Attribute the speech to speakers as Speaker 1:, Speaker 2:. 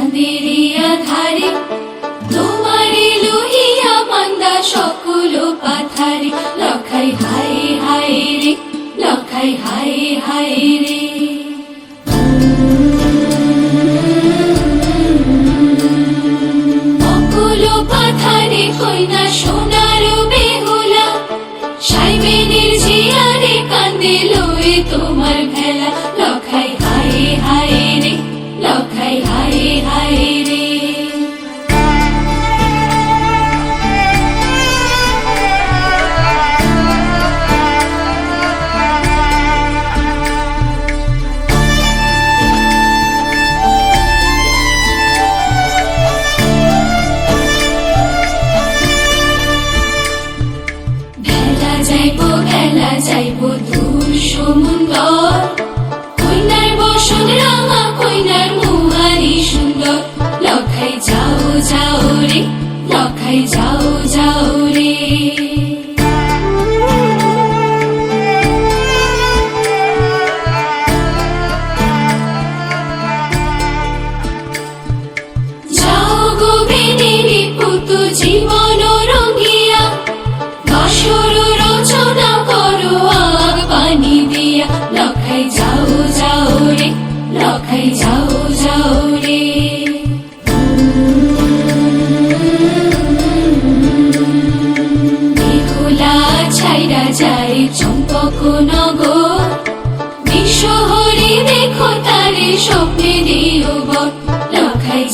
Speaker 1: চাঁদেরই আধারে তোমারে লইয়া মান্দা সকল পাথারে লখাই হায় হায় রে লখাই হায় হায় রে অকুল পাথারে কইনা সোনার বেহুলা সাইবেনের জিয়ারে কান্দে লয়ে তোমার ভেলা লখাই হায় হায় রে লখাই হায় হায় রে ভেলা যাইব দূর সমুন্দর কইনার বসন রাঙা কইনার মুহারি সুন্দর লখাই যাও যাও রে লখাই যাও যাও রে যাও গো বেনেরি পুতু জীবন রঙ্গিয়া বাসর রচনা করো আগ পানি দিয়া লখাই যাও যাও রে লখাই যাও যাও রে বেহুলা ছাইরা যায় চম্পক নগর বিশ্বহরি দেখো তারে স্বপ্নে দিও বর লখাই